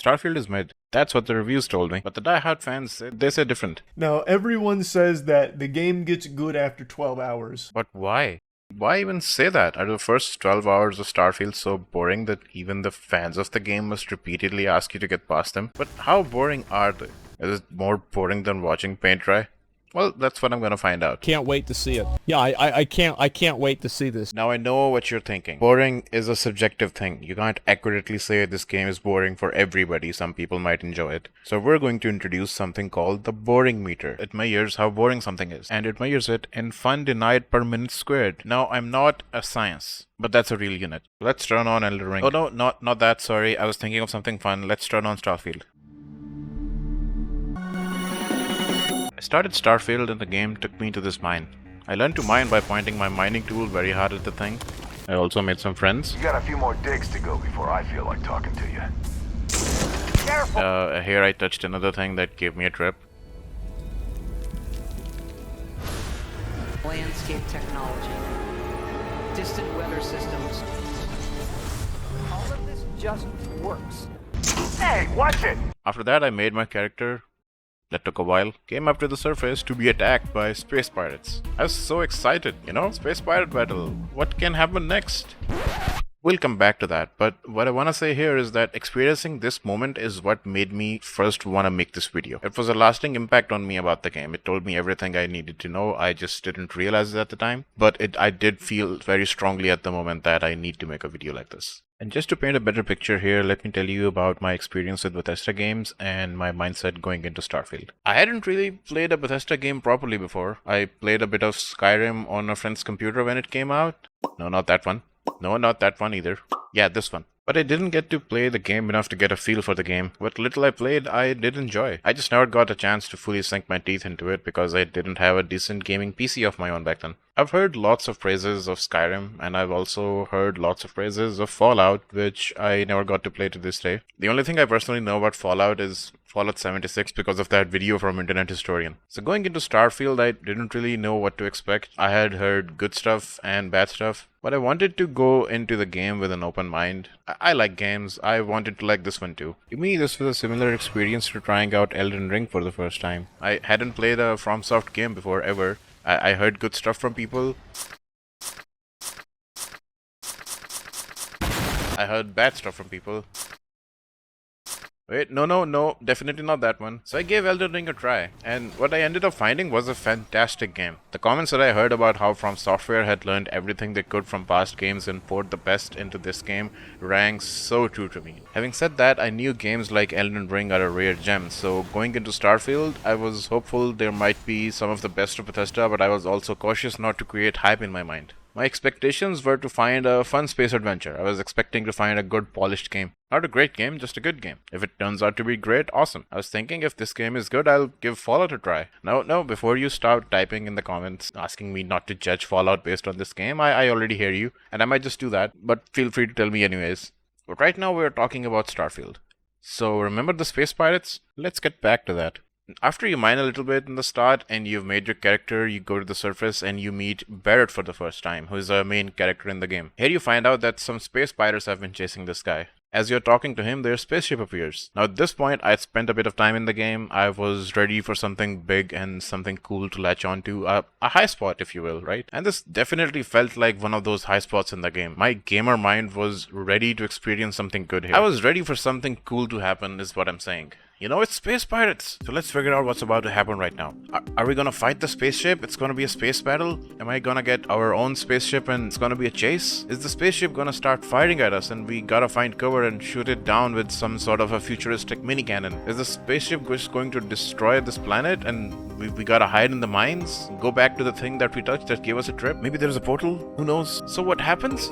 Starfield is mid. That's what the reviews told me. But the die-hard fans, they say different. Now, everyone says that the game gets good after 12 hours. But why? Why even say that? Are the first 12 hours of Starfield so boring that even the fans of the game must repeatedly ask you to get past them? But how boring are they? Is it more boring than watching paint dry? Well, that's what I'm gonna find out. Can't wait to see it. Yeah, I can't wait to see this. Now I know what you're thinking. Boring is a subjective thing. You can't accurately say this game is boring for everybody. Some people might enjoy it. So we're going to introduce something called the boring meter. It measures how boring something is. And it measures it in fun denied per minute squared. Now I'm not a science, but that's a real unit. Let's turn on Elden Ring. Oh no, not that, sorry. I was thinking of something fun. Let's turn on Starfield. I started Starfield and the game took me to this mine. I learned to mine by pointing my mining tool very hard at the thing. I also made some friends. You got a few more digs to go before I feel like talking to you. Careful! Here I touched another thing that gave me a trip. Landscape technology, distant weather systems. All of this just works. Hey, watch it! After that I made my character. That took a while. Came up to the surface to be attacked by space pirates. I was so excited, you know? Space pirate battle. What can happen next? We'll come back to that, but what I want to say here is that experiencing this moment is what made me first want to make this video. It was a lasting impact on me about the game. It told me everything I needed to know. I just didn't realize it at the time, but I did feel very strongly at the moment that I need to make a video like this. And just to paint a better picture here, let me tell you about my experience with Bethesda games and my mindset going into Starfield. I hadn't really played a Bethesda game properly before. I played a bit of Skyrim on a friend's computer when it came out. No, not that one. No, not that one either. Yeah, this one. But I didn't get to play the game enough to get a feel for the game. What little I played, I did enjoy. I just never got a chance to fully sink my teeth into it because I didn't have a decent gaming PC of my own back then. I've heard lots of praises of Skyrim, and I've also heard lots of praises of Fallout, which I never got to play to this day. The only thing I personally know about Fallout is Fallout 76 because of that video from Internet Historian. So going into Starfield, I didn't really know what to expect. I had heard good stuff and bad stuff, but I wanted to go into the game with an open mind. I like games. I wanted to like this one too. To me, this was a similar experience to trying out Elden Ring for the first time. I hadn't played a FromSoft game before ever. I heard good stuff from people. I heard bad stuff from people. Wait, no, definitely not that one. So I gave Elden Ring a try, and what I ended up finding was a fantastic game. The comments that I heard about how From Software had learned everything they could from past games and poured the best into this game rang so true to me. Having said that, I knew games like Elden Ring are a rare gem, so going into Starfield, I was hopeful there might be some of the best of Bethesda, but I was also cautious not to create hype in my mind. My expectations were to find a fun space adventure. I was expecting to find a good polished game. Not a great game, just a good game. If it turns out to be great, awesome. I was thinking if this game is good, I'll give Fallout a try. No, before you start typing in the comments asking me not to judge Fallout based on this game, I already hear you, and I might just do that, but feel free to tell me anyways. But right now we're talking about Starfield. So remember the space pirates? Let's get back to that. After you mine a little bit in the start and you've made your character, you go to the surface and you meet Barrett for the first time, who is a main character in the game. Here you find out that some space pirates have been chasing this guy. As you're talking to him, their spaceship appears. Now at this point, I'd spent a bit of time in the game. I was ready for something big and something cool to latch onto. A high spot, if you will, right? And this definitely felt like one of those high spots in the game. My gamer mind was ready to experience something good here. I was ready for something cool to happen, is what I'm saying. You know, it's space pirates. So let's figure out what's about to happen right now. Are we gonna fight the spaceship? It's gonna be a space battle? Am I gonna get our own spaceship and it's gonna be a chase? Is the spaceship gonna start firing at us and we gotta find cover and shoot it down with some sort of a futuristic mini cannon? Is the spaceship just going to destroy this planet and we gotta hide in the mines? Go back to the thing that we touched that gave us a trip? Maybe there's a portal? Who knows? So what happens?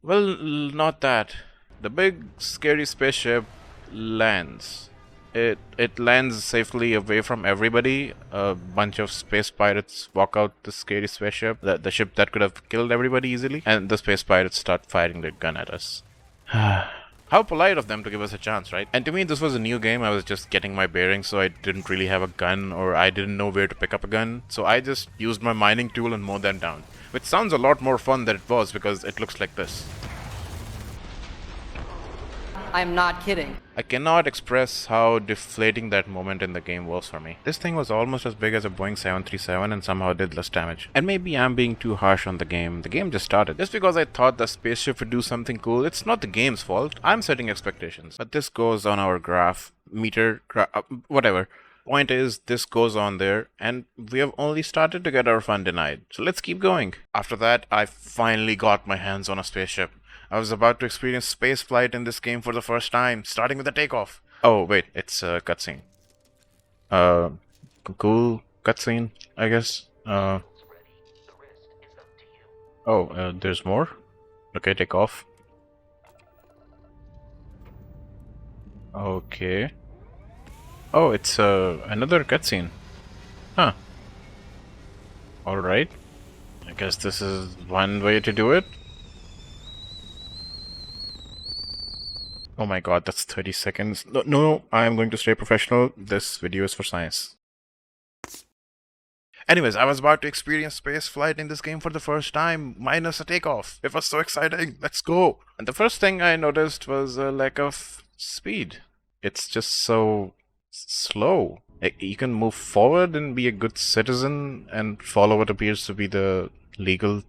Well, not that. The big scary spaceship lands. It lands safely away from everybody. A bunch of space pirates walk out the scary spaceship, the ship that could have killed everybody easily, and the space pirates start firing their gun at us. How polite of them to give us a chance, right? And to me, this was a new game. I was just getting my bearings, so I didn't really have a gun, or I didn't know where to pick up a gun. So I just used my mining tool and mowed them down, which sounds a lot more fun than it was because it looks like this. I'm not kidding. I cannot express how deflating that moment in the game was for me. This thing was almost as big as a Boeing 737 and somehow did less damage. And maybe I'm being too harsh on the game. The game just started. Just because I thought the spaceship would do something cool, it's not the game's fault. I'm setting expectations. But this goes on our graph, whatever. Point is, this goes on there, and we have only started to get our fun denied. So let's keep going. After that, I finally got my hands on a spaceship. I was about to experience space flight in this game for the first time, starting with the takeoff. Oh, wait, it's a cutscene. Cool cutscene, I guess. There's more? Okay, take off. Okay. Oh, it's another cutscene. Huh. Alright. I guess this is one way to do it. Oh my god, that's 30 seconds. No, I am going to stay professional. This video is for science. Anyways, I was about to experience space flight in this game for the first time, minus a takeoff. It was so exciting. Let's go. And the first thing I noticed was a lack of speed. It's just so slow. You can move forward and be a good citizen and follow what appears to be the legal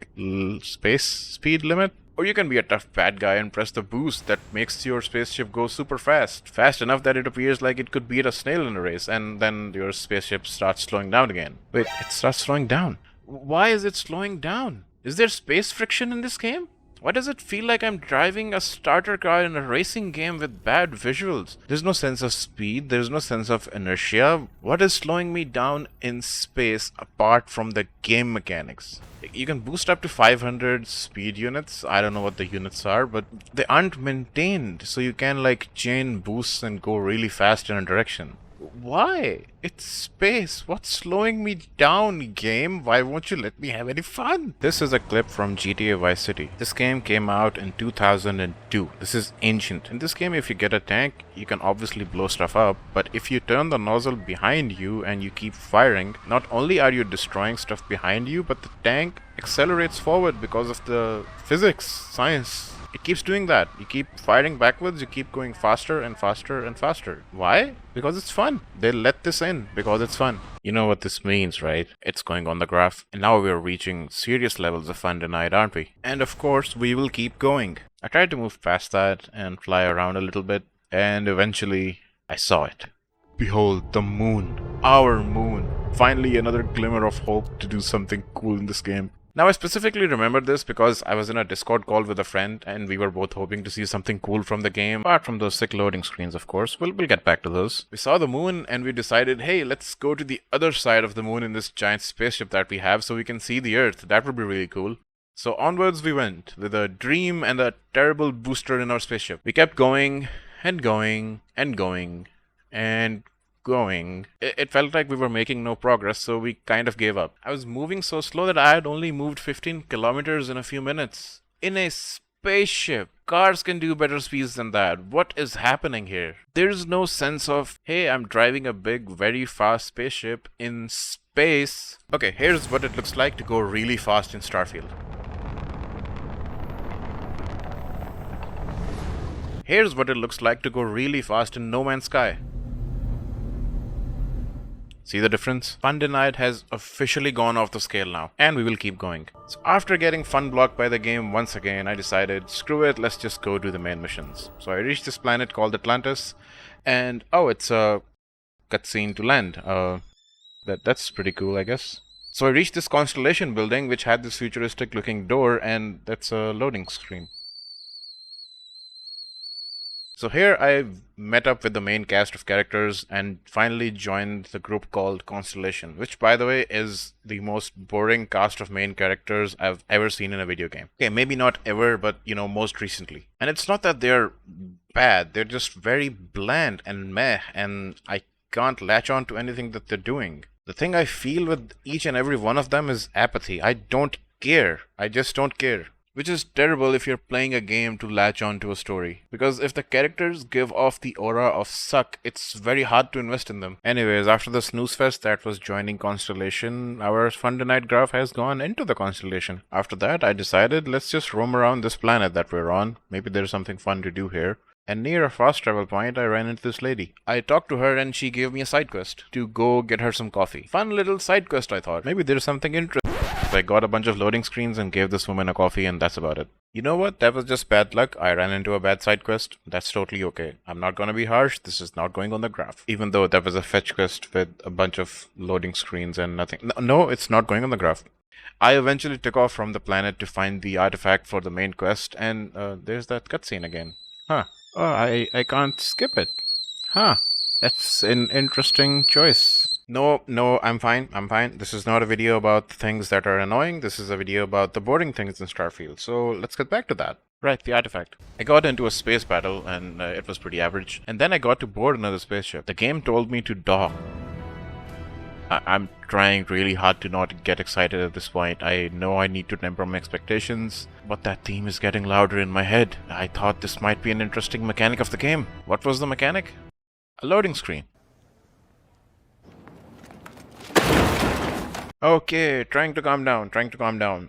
space speed limit. Or you can be a tough bad guy and press the boost that makes your spaceship go super fast. Fast enough that it appears like it could beat a snail in a race, and then your spaceship starts slowing down again. Wait, it starts slowing down. Why is it slowing down? Is there space friction in this game? Why does it feel like I'm driving a starter car in a racing game with bad visuals? There's no sense of speed, there's no sense of inertia. What is slowing me down in space apart from the game mechanics? You can boost up to 500 speed units. I don't know what the units are, but they aren't maintained, so you can like chain boosts and go really fast in a direction. Why? It's space. What's slowing me down, game? Why won't you let me have any fun? This is a clip from GTA Vice City. This game came out in 2002. This is ancient. In this game, if you get a tank, you can obviously blow stuff up, but if you turn the nozzle behind you and you keep firing, not only are you destroying stuff behind you, but the tank accelerates forward because of the physics, science. It keeps doing that. You keep firing backwards, you keep going faster and faster and faster. Why? Because it's fun. They let this in because it's fun. You know what this means, right? It's going on the graph. And now we're reaching serious levels of fun denied, aren't we? And of course, we will keep going. I tried to move past that and fly around a little bit, and eventually I saw it. Behold, the moon. Our moon. Finally another glimmer of hope to do something cool in this game. Now, I specifically remember this because I was in a Discord call with a friend and we were both hoping to see something cool from the game, apart from those sick loading screens, of course. We'll get back to those. We saw the moon and we decided, hey, let's go to the other side of the moon in this giant spaceship that we have so we can see the Earth. That would be really cool. So onwards we went, with a dream and a terrible booster in our spaceship. We kept going and going and going and going. It felt like we were making no progress, so we kind of gave up. I was moving so slow that I had only moved 15 kilometers in a few minutes. In a spaceship. Cars can do better speeds than that. What is happening here? There's no sense of, hey, I'm driving a big, very fast spaceship in space. Okay, here's what it looks like to go really fast in Starfield. Here's what it looks like to go really fast in No Man's Sky. See the difference? Fun denied has officially gone off the scale now, and we will keep going. So after getting fun blocked by the game once again, I decided, screw it, let's just go do the main missions. So I reached this planet called Atlantis, and oh, it's a cutscene to land. That's pretty cool, I guess. So I reached this constellation building, which had this futuristic looking door, and that's a loading screen. So here I met up with the main cast of characters and finally joined the group called Constellation, which by the way is the most boring cast of main characters I've ever seen in a video game. Okay, maybe not ever, but you know, most recently. And it's not that they're bad, they're just very bland and meh, and I can't latch on to anything that they're doing. The thing I feel with each and every one of them is apathy. I don't care. I just don't care. Which is terrible if you're playing a game to latch on to a story. Because if the characters give off the aura of suck, it's very hard to invest in them. Anyways, after the snooze fest that was joining Constellation, our fun denied graph has gone into the Constellation. After that, I decided let's just roam around this planet that we're on. Maybe there's something fun to do here. And near a fast travel point, I ran into this lady. I talked to her and she gave me a side quest to go get her some coffee. Fun little side quest, I thought. Maybe there's something interesting. I got a bunch of loading screens and gave this woman a coffee, and that's about it. You know what? That was just bad luck. I ran into a bad side quest. That's totally okay. I'm not gonna be harsh. This is not going on the graph. Even though that was a fetch quest with a bunch of loading screens and nothing. No, it's not going on the graph. I eventually took off from the planet to find the artifact for the main quest, and there's that cutscene again. Huh. Oh, I can't skip it. Huh. That's an interesting choice. No, I'm fine. This is not a video about things that are annoying. This is a video about the boring things in Starfield. So let's get back to that. Right, the artifact. I got into a space battle and it was pretty average. And then I got to board another spaceship. The game told me to dock. I'm trying really hard to not get excited at this point. I know I need to temper my expectations, but that theme is getting louder in my head. I thought this might be an interesting mechanic of the game. What was the mechanic? A loading screen. Okay, trying to calm down.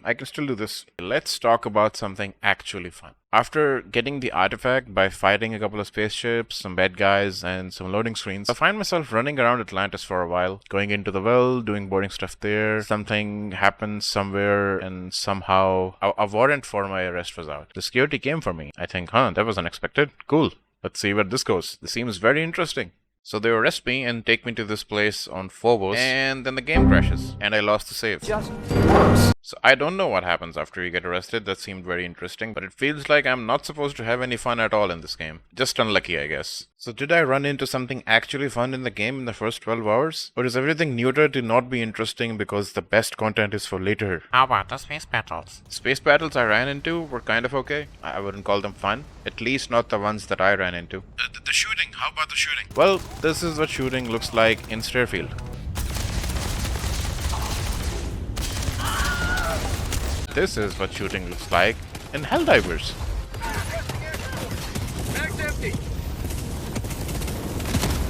I can still do this. Let's talk about something actually fun. After getting the artifact by fighting a couple of spaceships, some bad guys, and some loading screens, I find myself running around Atlantis for a while, going into the well, doing boring stuff there. Something happened somewhere, and somehow a warrant for my arrest was out. The security came for me. I think, that was unexpected. Cool. Let's see where this goes. This seems very interesting. So they arrest me and take me to this place on Phobos, and then the game crashes, and I lost the save. Just works. So I don't know what happens after you get arrested. That seemed very interesting, but it feels like I'm not supposed to have any fun at all in this game. Just unlucky, I guess. So did I run into something actually fun in the game in the first 12 hours? Or is everything neutered to not be interesting because the best content is for later? How about the space battles? Space battles I ran into were kind of okay. I wouldn't call them fun. At least not the ones that I ran into. The shooting. How about the shooting? Well, this is what shooting looks like in Starfield. This is what shooting looks like in Helldivers.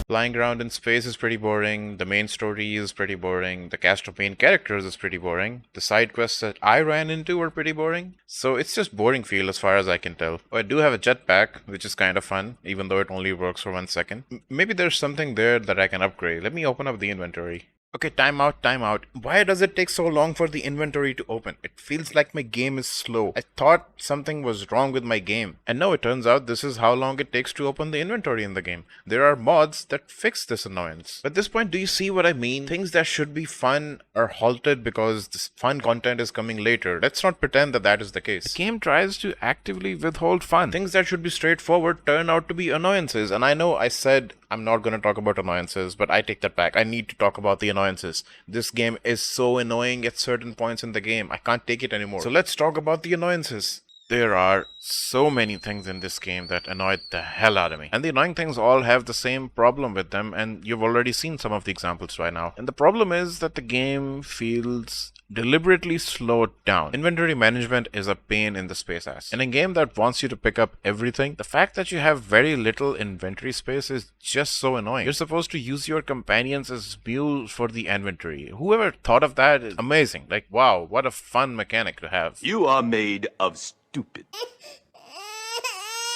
Flying around in space is pretty boring. The main story is pretty boring. The cast of main characters is pretty boring. The side quests that I ran into were pretty boring. So it's just boring feel as far as I can tell. Oh, I do have a jetpack, which is kind of fun, even though it only works for 1 second. Maybe there's something there that I can upgrade. Let me open up the inventory. Okay, time out. Why does it take so long for the inventory to open? It feels like my game is slow. I thought something was wrong with my game. And no, it turns out this is how long it takes to open the inventory in the game. There are mods that fix this annoyance. At this point, do you see what I mean? Things that should be fun are halted because this fun content is coming later. Let's not pretend that that is the case. The game tries to actively withhold fun. Things that should be straightforward turn out to be annoyances. And I know I said I'm not going to talk about annoyances, but I take that back. I need to talk about the annoyances. This game is so annoying at certain points in the game. I can't take it anymore. So let's talk about the annoyances. There are so many things in this game that annoyed the hell out of me. And the annoying things all have the same problem with them, and you've already seen some of the examples right now. And the problem is that the game feels deliberately slowed down. Inventory management is a pain in the space ass. In a game that wants you to pick up everything, the fact that you have very little inventory space is just so annoying. You're supposed to use your companions as mules for the inventory. Whoever thought of that is amazing. Like, wow, what a fun mechanic to have. You are made of stupid.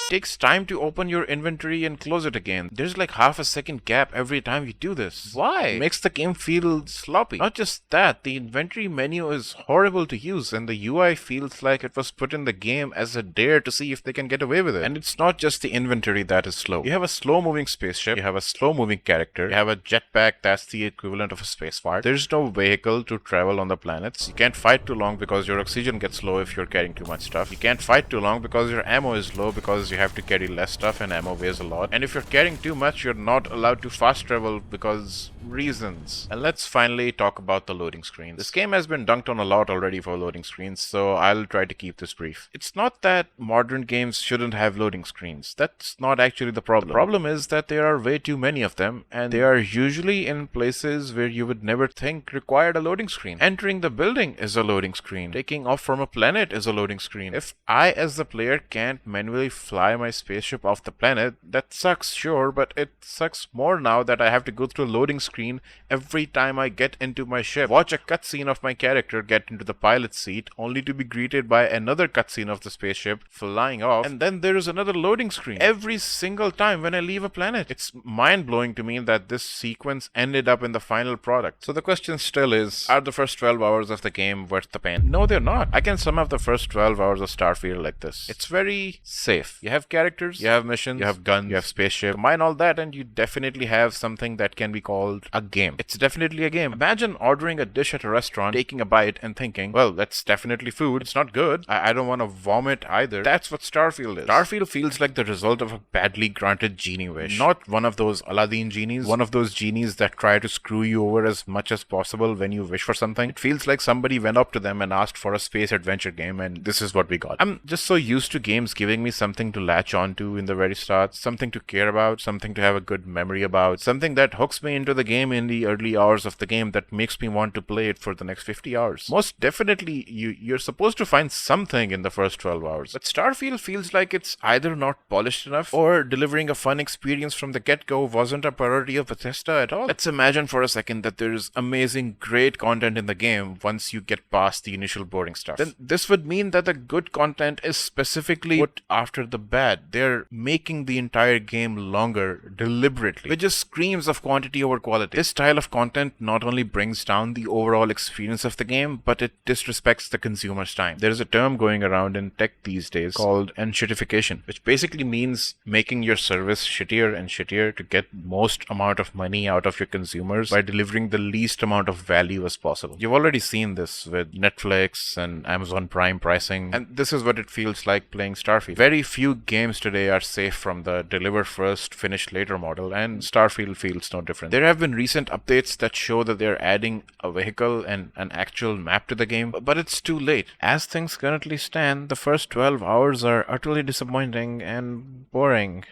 It takes time to open your inventory and close it again. There's like half a second gap every time you do this. Why? It makes the game feel sloppy. Not just that, the inventory menu is horrible to use and the UI feels like it was put in the game as a dare to see if they can get away with it. And it's not just the inventory that is slow. You have a slow moving spaceship, you have a slow moving character, you have a jetpack that's the equivalent of a space fart. There's no vehicle to travel on the planets. You can't fight too long because your oxygen gets low if you're carrying too much stuff. You can't fight too long because your ammo is low because you have to carry less stuff and ammo weighs a lot. And if you're carrying too much, you're not allowed to fast travel because reasons. And let's finally talk about the loading screens. This game has been dunked on a lot already for loading screens, so I'll try to keep this brief. It's not that modern games shouldn't have loading screens. That's not actually the problem. The problem is that there are way too many of them, and they are usually in places where you would never think required a loading screen. Entering the building is a loading screen. Taking off from a planet is a loading screen. If I, as the player, can't manually fly fly my spaceship off the planet. That sucks, sure, but it sucks more now that I have to go through a loading screen every time I get into my ship. Watch a cutscene of my character get into the pilot's seat, only to be greeted by another cutscene of the spaceship flying off, and then there is another loading screen every single time when I leave a planet. It's mind-blowing to me that this sequence ended up in the final product. So the question still is, are the first 12 hours of the game worth the pain? No, they're not. I can sum up the first 12 hours of Starfield like this. It's very safe. You have characters, you have missions, you have guns, you have spaceship. Combine all that and you definitely have something that can be called a game. It's definitely a game. Imagine ordering a dish at a restaurant, taking a bite and thinking, well, that's definitely food. It's not good. I don't want to vomit either. That's what Starfield is. Starfield feels like the result of a badly granted genie wish. Not one of those Aladdin genies, one of those genies that try to screw you over as much as possible when you wish for something. It feels like somebody went up to them and asked for a space adventure game, and this is what we got. I'm just so used to games giving me something to latch onto in the very start, something to care about, something to have a good memory about, something that hooks me into the game in the early hours of the game that makes me want to play it for the next 50 hours. Most definitely, you're supposed to find something in the first 12 hours. But Starfield feels like it's either not polished enough or delivering a fun experience from the get-go wasn't a priority of Bethesda at all. Let's imagine for a second that there's amazing, great content in the game once you get past the initial boring stuff. Then this would mean that the good content is specifically put after the bad. They're making the entire game longer deliberately, which just screams of quantity over quality. This style of content not only brings down the overall experience of the game, but it disrespects the consumer's time. There is a term going around in tech these days called enshittification, which basically means making your service shittier and shittier to get most amount of money out of your consumers by delivering the least amount of value as possible. You've already seen this with Netflix and Amazon Prime pricing, and this is what it feels like playing Starfield. Very few games today are safe from the deliver first, finish later model, and Starfield feels no different. There have been recent updates that show that they're adding a vehicle and an actual map to the game, but it's too late. As things currently stand, the first 12 hours are utterly disappointing and boring.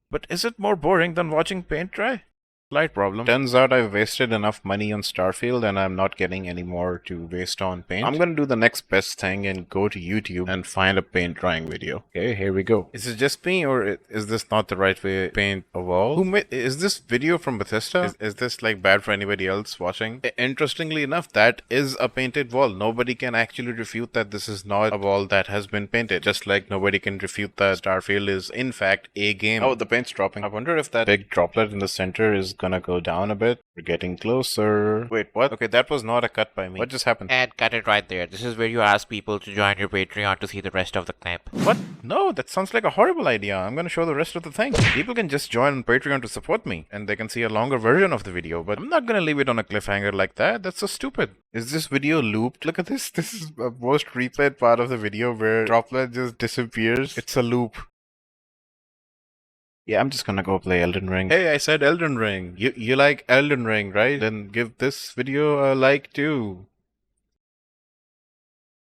But is it more boring than watching paint dry? Slight problem. Turns out I've wasted enough money on Starfield and I'm not getting any more to waste on paint. I'm gonna do the next best thing and go to YouTube and find a paint drying video. Okay, here we go. Is it just me or is this not the right way to paint a wall? Is this video from Bethesda? Is this like bad for anybody else watching? Interestingly enough, that is a painted wall. Nobody can actually refute that this is not a wall that has been painted. Just like nobody can refute that Starfield is in fact a game. Oh, the paint's dropping. I wonder if that big droplet in the center is gonna go down a bit. We're getting closer. Wait, what? Okay, that was not a cut by me. What just happened? And cut it right there. This is where you ask people to join your Patreon to see the rest of the clip. What? No, that sounds like a horrible idea. I'm gonna show the rest of the thing. People can just join on Patreon to support me, and they can see a longer version of the video, but I'm not gonna leave it on a cliffhanger like that. That's so stupid. Is this video looped? Look at this. This is the most replayed part of the video where droplet just disappears. It's a loop. Yeah, I'm just gonna go play Elden Ring. Hey, I said Elden Ring. You like Elden Ring, right? Then give this video a like too.